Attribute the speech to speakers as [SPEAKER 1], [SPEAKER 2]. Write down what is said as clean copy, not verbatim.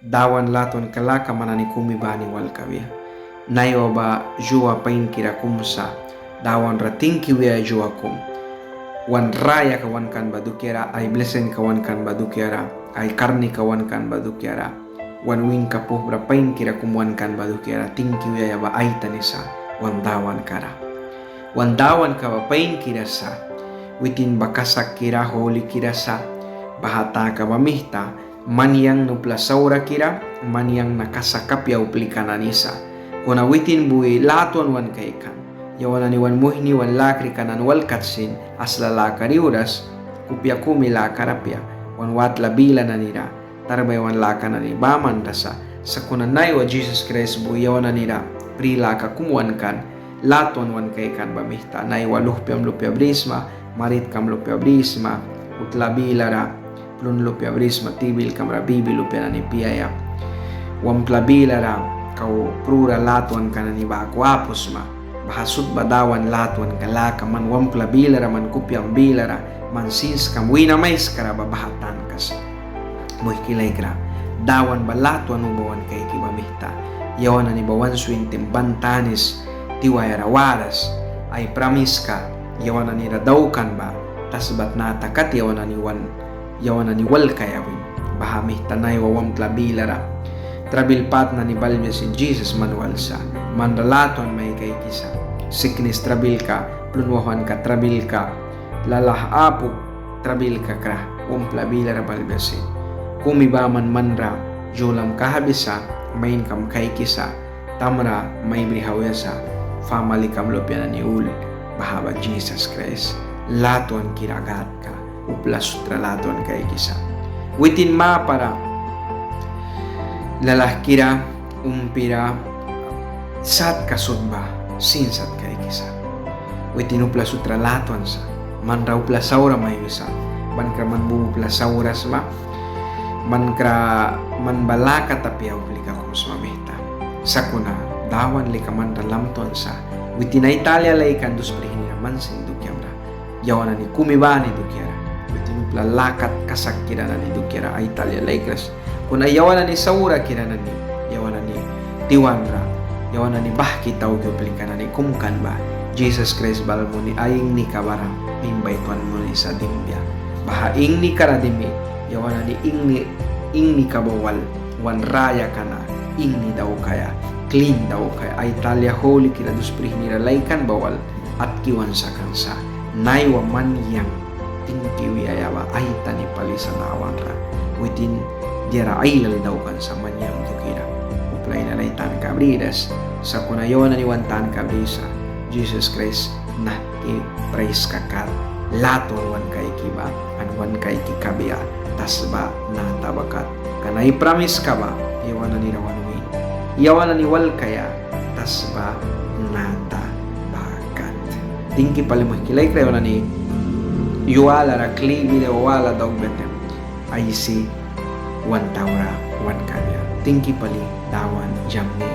[SPEAKER 1] dawan laton kalaka manani kumibani wal kawia naiwa ba jua pain kira kumsa dawan rating kiwia jua kum wan raya kawan kan badukera ay blessing kawan kan badukera ay karni kawan kan badukera wan wing kapuh brapain kira kumuan kan badukera ting kiwia ba ay tanisa wan dawan kara wan dawan ka ba pain kira sa witin bakasak kira holi kira sa bahata ka mamihta maniyang nuplasaura kira maniyang nakasakap ya uplikananisa kuna witin bui laton wan kaikan yawana ni wan muhni wan lakri kanan wal katsin asla lakari uras kupya kumi lakarapya wan wat labila nanira tarbay wan lakana ni baman rasa sa kunanay wa Jesus Christ bui yawana nira prilaka kumuan kan laton wan kaikan bamihta nay waluhpyam lupya brisma marit kam lupya brisma utlabila ra plun lupya brisma tibil kamra bibi lupya nani piyaya wamplabila ra kau prura latuan kana ni bakwapos ma bahasut badawan latuan kalaka man wamplabila ra man kupyang bilara man sins kam wina mais kara babahatan kas moy kilay gra dawan balatuan ubawan kay kibamihta yawan ni bawan swing timbantanis tiwayara waras ay pramis ka yawan ni radaukan ba tasbat na takat yawan ni wal kayawin bahamih tanay wawam tlabilara trabil pat na ni balbya si Jesus manual sa manralaton may kay kisa sickness trabil ka plunwahan ka trabil ka lalahapo trabil ka kra wam tlabilara balbya si kumibaman manra julam kahabisa main kam kay kisa tamra may brihawesa family kam lopya na ni ul bahaba Jesus Christ laton kiragat ka uplas sutralaton kay kisa witin ma para lalahkira umpira sat kasudba sinsat kay kisa witin uplas sutralaton sa manra uplas saura may bisa mankra man uplas saura sa mankra man balaka tapya uplika kum smamita sakuna dawan likaman dalamton sa witin Italia laikan dus prihini naman sin dukyamra yawana ni kumibani dukyara lalakat kasak kirana ni dukira Italia laikras kuna yawana ni saura kirana ni yawana ni tiwanra yawana ni bahki tau goplikana ni kumkan ba Jesus Christ balmo ni aing ni kabara imbay tuan mo ni sa dimbya baha ing ni karadimi yawana ni ing ni kabawal wan raya kana ing ni daw kaya clean daw kaya Italia holy kira dus prihnira laikan bawal at kiwan sa kansa naiwa man yang tingkiwi ayawa ay tani palisan awan ra witin diara ailal daw kan sa manyang dukira uplay na laitan kabridas sa kunayon na niwantan kabrisa Jesus Christ na i-praise kakal laton wan kay kiba an wan kay kikabia tasba na tabakat kanay promise ka ba iwan na nirawanuin iwan na niwal kaya tasba na tabakat tingki palimah kilay krayo na ni yuala ra klibi de wala dog betem ay si wan taura wan kabya tingki pali dawan jamni